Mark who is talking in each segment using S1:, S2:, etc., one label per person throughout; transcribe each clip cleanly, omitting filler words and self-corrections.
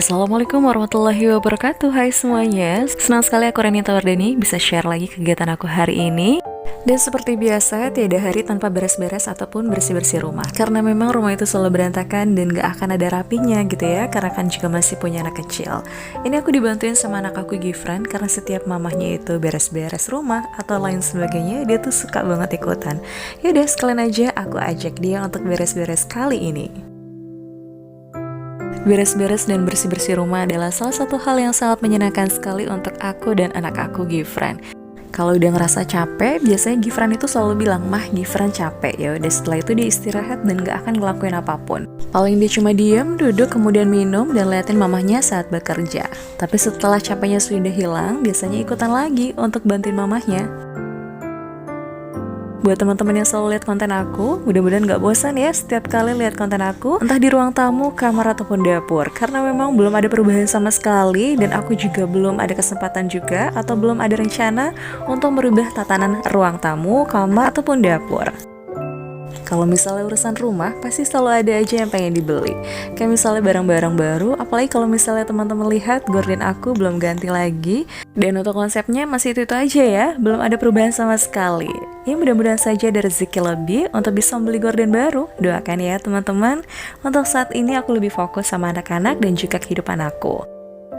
S1: Assalamualaikum warahmatullahi wabarakatuh. Hai semuanya, senang sekali aku Renita Wardani bisa share lagi kegiatan aku hari ini. Dan seperti biasa, tiada hari tanpa beres-beres ataupun bersih-bersih rumah. Karena memang rumah itu selalu berantakan dan gak akan ada rapinya gitu ya, karena kan juga masih punya anak kecil. Ini aku dibantuin sama anak aku Gifran, karena setiap mamahnya itu beres-beres rumah atau lain sebagainya, dia tuh suka banget ikutan. Yaudah, sekalian aja aku ajak dia untuk beres-beres kali ini. Beres-beres dan bersih-bersih rumah adalah salah satu hal yang sangat menyenangkan sekali untuk aku dan anak aku Gifran. Kalau udah ngerasa capek, biasanya Gifran itu selalu bilang, "Mah, Gifran capek." Ya udah, setelah itu dia istirahat dan gak akan ngelakuin apapun. Paling dia cuma diam, duduk, kemudian minum dan liatin mamahnya saat bekerja. Tapi setelah capeknya sudah hilang, biasanya ikutan lagi untuk bantuin mamahnya. Buat teman-teman yang selalu lihat konten aku, mudah-mudahan gak bosan ya setiap kali lihat konten aku, entah di ruang tamu, kamar, ataupun dapur. Karena memang belum ada perubahan sama sekali, dan aku juga belum ada kesempatan juga, atau belum ada rencana untuk merubah tatanan ruang tamu, kamar, ataupun dapur. Kalau misalnya urusan rumah, pasti selalu ada aja yang pengen dibeli. Kayak misalnya barang-barang baru, apalagi kalau misalnya teman-teman lihat gorden aku belum ganti lagi. Dan untuk konsepnya masih itu aja ya, belum ada perubahan sama sekali. Ya mudah-mudahan saja ada rezeki lebih untuk bisa membeli gorden baru. Doakan ya teman-teman. Untuk saat ini aku lebih fokus sama anak-anak dan juga kehidupan aku.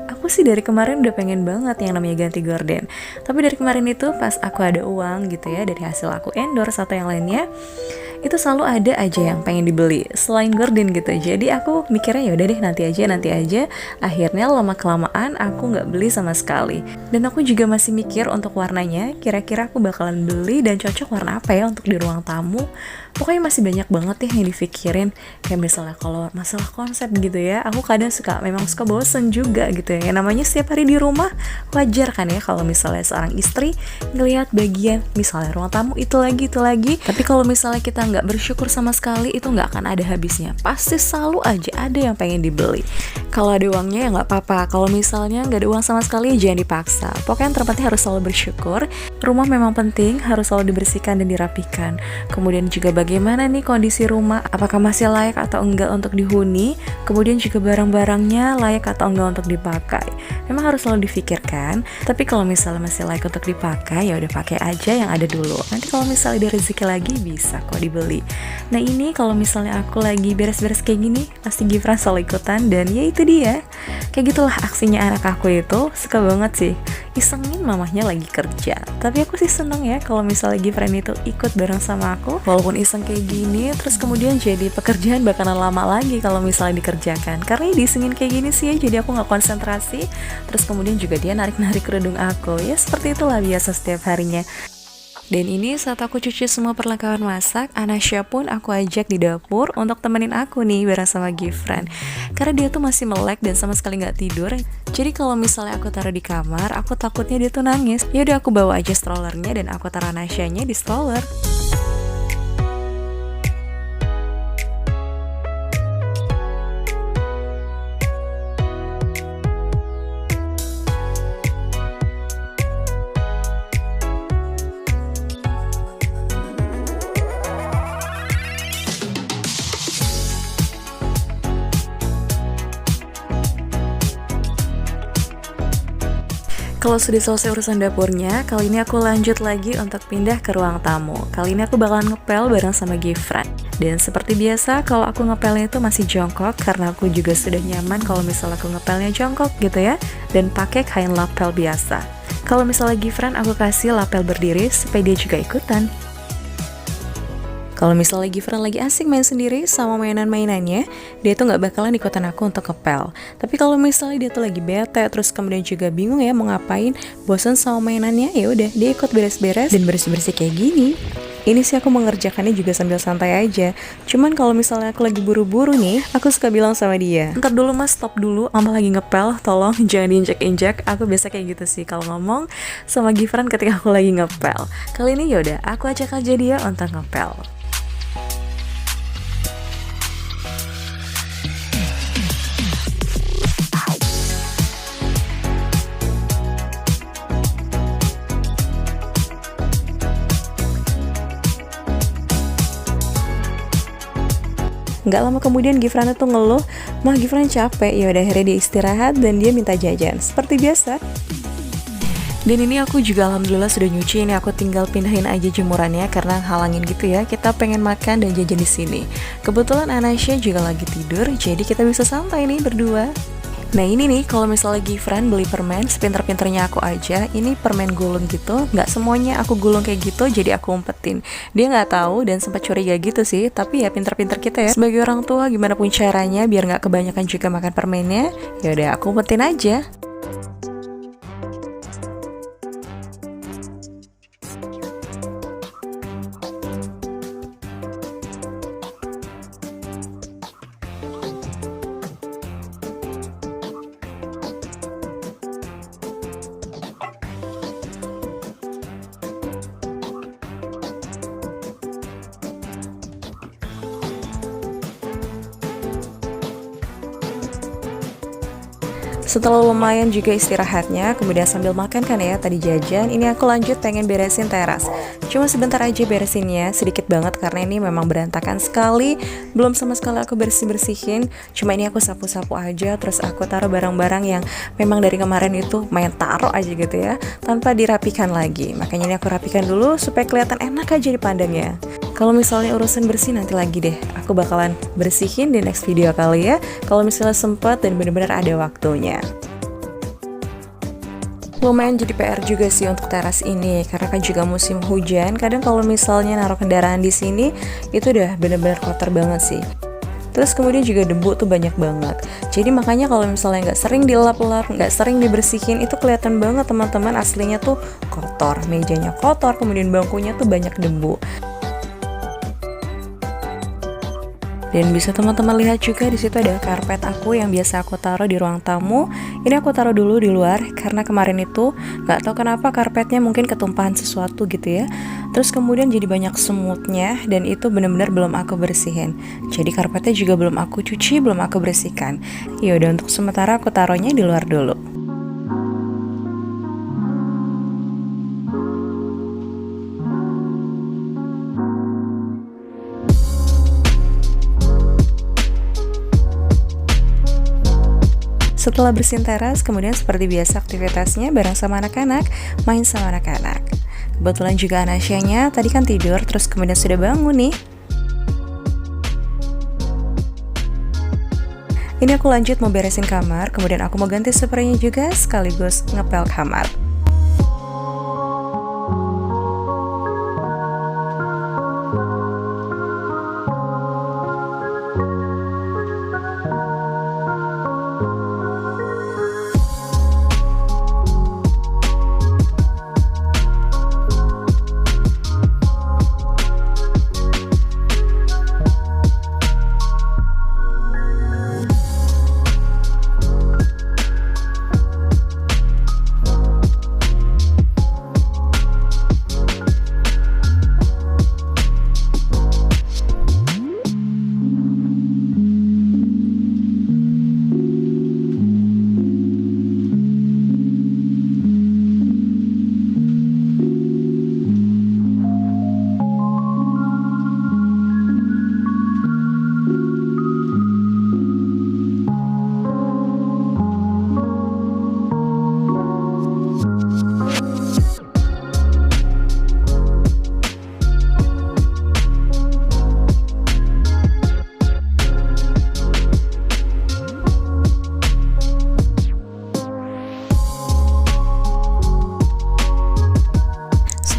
S1: Aku sih dari kemarin udah pengen banget yang namanya ganti gorden. Tapi dari kemarin itu pas aku ada uang gitu ya, dari hasil aku endorse atau yang lainnya, itu selalu ada aja yang pengen dibeli selain gorden gitu. Jadi aku mikirnya ya udah deh nanti aja. Akhirnya lama kelamaan aku nggak beli sama sekali. Dan aku juga masih mikir untuk warnanya, kira-kira aku bakalan beli dan cocok warna apa ya untuk di ruang tamu. Pokoknya masih banyak banget ya yang dipikirin. Kayak misalnya kalau masalah konsep gitu ya, aku kadang memang suka bosen juga gitu ya. Namanya setiap hari di rumah, wajar kan ya kalau misalnya seorang istri ngelihat bagian misalnya ruang tamu itu lagi. Tapi kalau misalnya kita nggak bersyukur sama sekali, itu nggak akan ada habisnya. Pasti selalu aja ada yang pengen dibeli. Kalau ada uangnya ya nggak apa-apa. Kalau misalnya nggak ada uang sama sekali, jangan dipaksa. Pokoknya yang terpenting harus selalu bersyukur. Rumah memang penting, harus selalu dibersihkan dan dirapikan. Kemudian juga bagaimana nih kondisi rumah, apakah masih layak atau enggak untuk dihuni. Kemudian juga barang-barangnya layak atau enggak untuk dipakai. Memang harus selalu difikirkan. Tapi kalau misalnya masih layak untuk dipakai, ya udah pakai aja yang ada dulu. Nanti kalau misalnya ada rezeki lagi, bisa kok dibeli. Nah ini kalau misalnya aku lagi beres-beres kayak gini, pasti Gifran selalu ikutan. Dan ya itu dia, kayak gitulah aksinya anak aku itu. Suka banget sih isengin mamahnya lagi kerja. Tapi aku sih seneng ya kalau misalnya Gifran itu ikut bareng sama aku. Walaupun iseng kayak gini, terus kemudian jadi pekerjaan bakalan lama lagi kalau misalnya dikerjakan. Karena disengin kayak gini sih ya, jadi aku gak konsentrasi. Terus kemudian juga dia narik-narik kerudung aku. Ya seperti itulah biasa setiap harinya. Dan ini saat aku cuci semua perlengkapan masak, Anasya pun aku ajak di dapur untuk temenin aku nih bareng sama Gifran. Karena dia tuh masih melek dan sama sekali gak tidur. Jadi kalau misalnya aku taruh di kamar, aku takutnya dia tuh nangis. Yaudah aku bawa aja strollernya dan aku taruh Anasyanya di stroller. Kalau sudah selesai urusan dapurnya, kali ini aku lanjut lagi untuk pindah ke ruang tamu. Kali ini aku bakalan ngepel bareng sama Gifran. Dan seperti biasa, kalau aku ngepelnya itu masih jongkok, karena aku juga sudah nyaman kalau misalnya aku ngepelnya jongkok gitu ya, dan pakai kain lapel biasa. Kalau misalnya Gifran, aku kasih lapel berdiri supaya dia juga ikutan. Kalau misalnya Gifran lagi asik main sendiri sama mainan-mainannya, dia tuh nggak bakalan ikutan aku untuk ngepel. Tapi kalau misalnya dia tuh lagi bete, terus kemudian juga bingung ya mau ngapain, bosan sama mainannya, ya udah dia ikut beres-beres dan bersih-bersih kayak gini. Ini sih aku mengerjakannya juga sambil santai aja. Cuman kalau misalnya aku lagi buru-buru nih, aku suka bilang sama dia, "Ntar dulu mas, stop dulu, mama lagi ngepel, tolong jangan diinjak-injak." Aku biasa kayak gitu sih kalau ngomong sama Gifran ketika aku lagi ngepel. Kali ini yaudah, aku ajak aja dia untuk ngepel. Nggak lama kemudian Gifran tuh ngeluh, "Mah, Gifran capek." Ya udah akhirnya dia istirahat dan dia minta jajan seperti biasa. Dan ini aku juga alhamdulillah sudah nyuci, ini aku tinggal pindahin aja jemurannya karena halangin gitu ya. Kita pengen makan dan jajan di sini. Kebetulan Anasya juga lagi tidur, jadi kita bisa santai nih berdua. Nah ini nih, kalau misalnya Gifran beli permen, sepinter-pinternya aku aja, ini permen gulung gitu, nggak semuanya aku gulung kayak gitu, jadi aku umpetin. Dia nggak tahu dan sempat curiga gitu sih, tapi ya pinter-pinter kita ya. Sebagai orang tua, gimana pun caranya, biar nggak kebanyakan juga makan permennya, yaudah aku umpetin aja. Setelah lumayan juga istirahatnya, kemudian sambil makan kan ya tadi jajan, ini aku lanjut pengen beresin teras. Cuma sebentar aja beresinnya, sedikit banget karena ini memang berantakan sekali. Belum sama sekali aku bersih-bersihin, cuma ini aku sapu-sapu aja, terus aku taruh barang-barang yang memang dari kemarin itu main taruh aja gitu ya, tanpa dirapikan lagi. Makanya ini aku rapikan dulu supaya kelihatan enak aja dipandangnya. Kalau misalnya urusan bersih nanti lagi deh, aku bakalan bersihin di next video kali ya, kalau misalnya sempat dan benar-benar ada waktunya. Lumayan jadi PR juga sih untuk teras ini, karena kan juga musim hujan. Kadang kalau misalnya naruh kendaraan di sini, itu udah benar-benar kotor banget sih. Terus kemudian juga debu tuh banyak banget. Jadi makanya kalau misalnya nggak sering dilap-lap, nggak sering dibersihin, itu kelihatan banget teman-teman aslinya tuh kotor. Mejanya kotor, kemudian bangkunya tuh banyak debu. Dan bisa teman-teman lihat juga di situ ada karpet aku yang biasa aku taruh di ruang tamu. Ini aku taruh dulu di luar karena kemarin itu nggak tahu kenapa karpetnya mungkin ketumpahan sesuatu gitu ya. Terus kemudian jadi banyak semutnya dan itu benar-benar belum aku bersihin. Jadi karpetnya juga belum aku cuci, belum aku bersihkan. Ya udah untuk sementara aku taruhnya di luar dulu. Setelah bersihin teras, kemudian seperti biasa aktivitasnya bareng sama anak-anak, main sama anak-anak. Kebetulan juga Anasyanya tadi kan tidur, terus kemudian sudah bangun nih. Ini aku lanjut mau beresin kamar, kemudian aku mau ganti spraynya juga sekaligus ngepel kamar.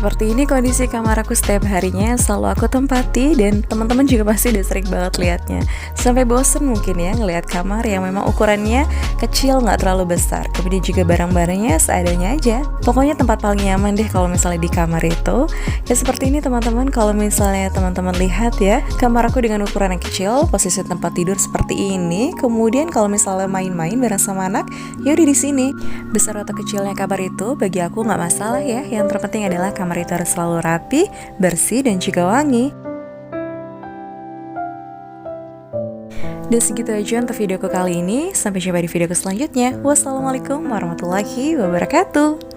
S1: Seperti ini kondisi kamar aku setiap harinya, selalu aku tempati dan teman-teman juga pasti udah sering banget liatnya. Sampai bosen mungkin ya ngelihat kamar yang memang ukurannya kecil, nggak terlalu besar. Kemudian juga barang-barangnya seadanya aja. Pokoknya tempat paling nyaman deh kalau misalnya di kamar itu. Ya seperti ini teman-teman, kalau misalnya teman-teman lihat ya, kamar aku dengan ukuran yang kecil, posisi tempat tidur seperti ini. Kemudian kalau misalnya main-main bareng sama anak, yaudah di sini. Besar atau kecilnya kamar itu bagi aku nggak masalah ya. Yang terpenting adalah kamar itu harus selalu rapi, bersih, dan juga wangi. Dan segitu aja untuk videoku kali ini. Sampai jumpa di videoku selanjutnya. Wassalamualaikum warahmatullahi wabarakatuh.